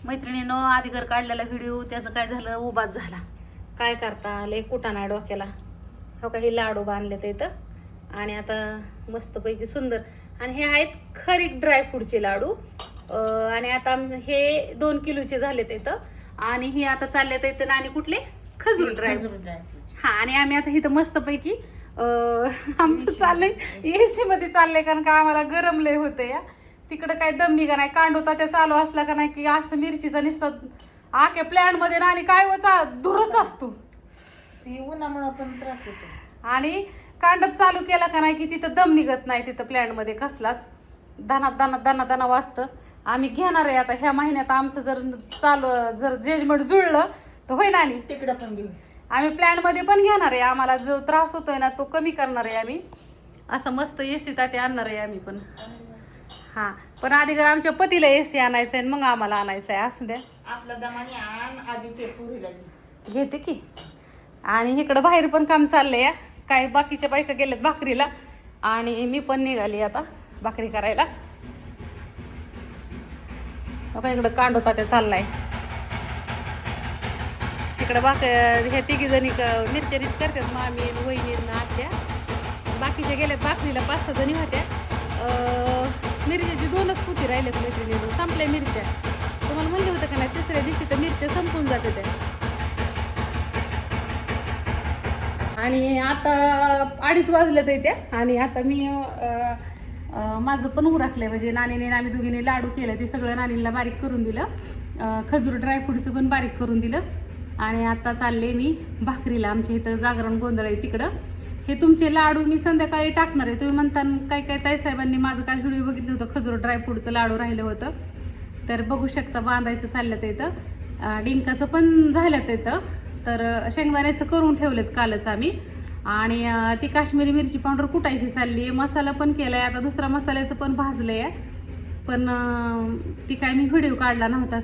मैत्रिणीनं आधी घर काढलेला व्हिडिओ त्याचं काय झालं, उबाच झाला. काय करता, लय कुठं नाही डोक्याला. हो का, हे लाडू बांधले ते इथं आणि आता मस्तपैकी सुंदर. आणि हे आहेत खरीक ड्रायफ्रूटचे लाडू. आणि आता हे 2 किलोचे झाले ते इथं. आणि हे आता चालले तर इथं आणि कुठले खजूर ड्रायफ्रूट. हा, आणि आम्ही आता इथं मस्तपैकी आमचं चाललंय AC मध्ये चाललंय, कारण का आम्हाला गरम लय होतं या. तिकडं काय दम निघा नाही, कांडोता त्या चालू असला का नाही की असं मिरचीचा नुसतं आके प्लॅन मध्ये ना, आणि काय धुरच असतो. उन्हामुळे पण त्रास होतो. आणि कांडप चालू केला का नाही की तिथं दम निघत नाही, तिथं प्लॅन मध्ये कसलाच दाना वाजतं. आम्ही घेणार आहे आता ह्या महिन्यात. आमचं जर जजमेंट जुळलं तर होय ना. आणि तिकडं पण घेऊ. आम्ही प्लॅन मध्ये पण घेणार आहे. आम्हाला जो त्रास होतोय ना तो कमी करणार आहे आम्ही. असं मस्त AC ताते आणणार आहे आम्ही पण. हा, पण आधी जर आमच्या पतीला AC आणायचं आहे, मग आम्हाला आणायचं आहे. असू द्या, आपला दमाने आण आधी ते पुरीला घेते की. आणि इकडं बाहेर पण काम चाललंय या. काही बाकीच्या बायका गेल्यात भाकरीला आणि मी पण निघाली आता भाकरी करायला. बघा इकडं कांडोता ते चाललाय. इकडं ह्या 3 जणी मिरच्या करतात, मामी वहिनी आत्या. बाकीच्या गेल्यात भाकरीला 5-6 जणी होत्या. मिरच्याची 2च पोती राहिल्यात मैत्रिणीनं, संपल्या मिरच्या. तुम्हाला म्हणलं होतं का नाही, तिसऱ्या दिवशी तर मिरच्या संपून जाते त्या. आणि आता 2:30 वाजल्यात त्या. आणि आता मी माझं पण उरकलंय, म्हणजे नानीने आम्ही दोघीने लाडू केलं, ते सगळं नानीला बारीक करून दिलं. खजूर ड्रायफ्रूटचं पण बारीक करून दिलं. आणि आता चालले मी भाकरीला. आमच्या इथं जागरण गोंधळ आहे तिकडं. हे तुमचे लाडू मी संध्याकाळी टाकणार आहे. तुम्ही म्हणता काय ताईसाहेबांनी माझं काय व्हिडिओ बघितलं होतं, खजूर ड्रायफ्रूटचं लाडू राहिलं होतं, तर बघू शकता. बांधायचं चाललं तर इथं. डिंकाचं पण झालं तर इथं. तर शेंगदाण्याचं करून ठेवलेत कालच आम्ही. आणि ती काश्मीरी मिरची पावडर कुटायची चालली आहे. मसाला पण केला आहे, आता दुसरा मसाल्याचं पण भाजलं आहे. पण ती काय मी व्हिडिओ काढला नव्हता.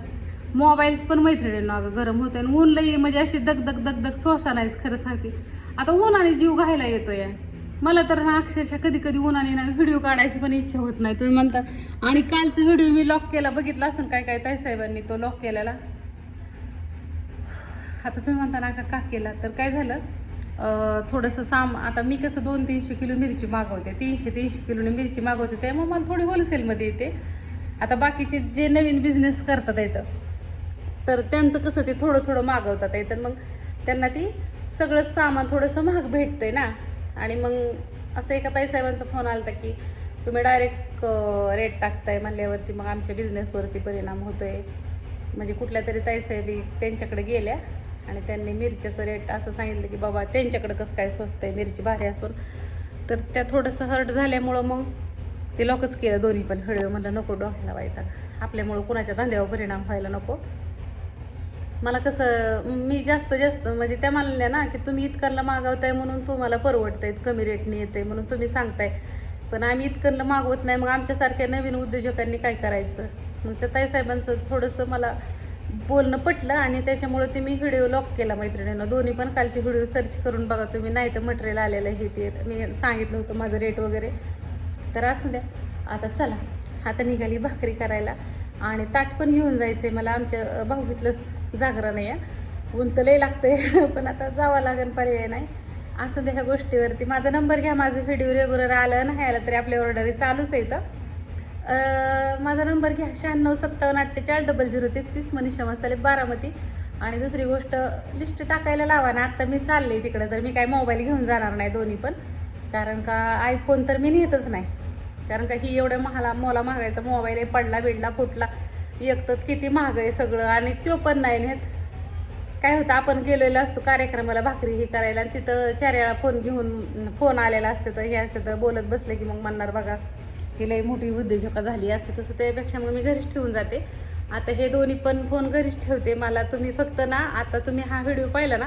मोबाईल पण मैत्रिणींना अगं गरम होते आणि ऊन लई, म्हणजे अशी दगदग सोसा नाहीच खरं सांगते. आता उन्हाने जीव घायला येतोय मला तर ना. अक्षरशः कधी उन्हाने ना व्हिडिओ काढायची पण इच्छा होत नाही, तुम्ही म्हणता. आणि कालचा व्हिडिओ मी लॉक केला, बघितला असेल काय ताईसाहेबांनी तो लॉक केलेला. आता तुम्ही म्हणता ना का केला, तर काय झालं, थोडंसं आता मी कसं 200-300 किलो मिरची मागवते, 300 किलोने मिरची मागवते, त्यामुळे मला थोडी होलसेलमध्ये येते. आता बाकीचे जे नवीन बिझनेस करतात येतं, तर त्यांचं कसं ते थोडं मागवतात येतं, मग त्यांना ती सगळं सामान थोडंसं महाग भेटतंय ना. आणि मग असं एका ताईसाहेबांचा फोन आला होता की तुम्ही डायरेक्ट रेट टाकताय म्हणल्यावरती मग आमच्या बिझनेसवरती परिणाम होतोय. म्हणजे कुठल्या तरी ताईसाहेबी त्यांच्याकडे गेल्या आणि त्यांनी मिरच्याचं रेट असं सांगितलं की बाबा त्यांच्याकडं कसं काय स्वस्त आहे मिरची भारी असून. तर त्या थोडंसं हर्ट झाल्यामुळं मग ते लॉकच केलं दोन्ही पण व्हिडिओ. म्हणलं नको डोक्याला व्हायचा, आपल्यामुळं कुणाच्या धंद्यावर परिणाम व्हायला नको. मला कसं, मी जास्त म्हणजे त्या म्हणल्या ना की तुम्ही इतकरला मागवताय म्हणून तुम्हाला परवडतंय, कमी रेटने येते म्हणून तुम्ही सांगताय, पण आम्ही इतकरला मागवत नाही. मग आमच्यासारख्या नवीन उद्योजकांनी काय करायचं. मग त्या ताईसाहेबांचं थोडंसं मला बोलणं पटलं आणि त्याच्यामुळं ते मी व्हिडिओ लॉक केला मैत्रिणींना. दोन्ही पण कालचे व्हिडिओ सर्च करून बघा तुम्ही, नाही तर मटेरियल आलेलं हे ते मी सांगितलं होतं माझं रेट वगैरे. तर असू द्या. आता चला, आता निघाली भाकरी करायला आणि ताट पण घेऊन जायचंय मला. आमच्या भाऊकीतलंच जागरण आहे, ऊन तर लय लागतंय पण आता जावं लागेल, पर्याय नाही. असू द्या. ह्या गोष्टीवरती माझा नंबर घ्या, माझं व्हिडिओ रेग्युलर आलं नाही आलं तरी आपल्या ऑर्डरी चालूच आहे इथं. माझा नंबर घ्या 9657484033 मनीषा मसाले बारामती. आणि दुसरी गोष्ट, लिस्ट टाकायला लावा ना. आत्ता मी चालले तिकडं, तर मी काय मोबाईल घेऊन जाणार नाही दोन्ही पण, कारण का आयफोन तर मी नेतच नाही. कारण का ही एवढ्या मोला महागायचा मोबाईल आहे, पडला बिडला फुटला एक तर किती महाग आहे सगळं. आणि तो पण नाही नेत. काय होतं, आपण गेलेलो असतो कार्यक्रमाला भाकरी हे करायला आणि तिथं 4 वेळा फोन आलेला असतं, तर हे असतं तर बोलत बसले की मग म्हणणार बघा ही लई मोठी उद्योजका झाली असं तसं. त्यापेक्षा मग मी घरीच ठेवून जाते. आता हे दोन्ही पण फोन घरीच ठेवते. मला तुम्ही फक्त ना, आता तुम्ही हा व्हिडिओ पाहिला ना,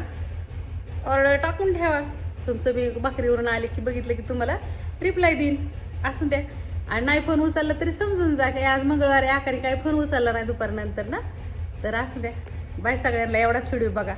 ऑर्डर टाकून ठेवा. तुमचं मी भाकरीवरून आले की बघितलं की तुम्हाला रिप्लाय देईन. असू द्या. आणि नाही फोन उचलला तरी समजून जा की आज मंगळवारी आखारी काय फोन उचलला नाही दुपारनंतर ना. तर असू द्या. बाय सगळ्यांना. एवढाच व्हिडिओ बघा.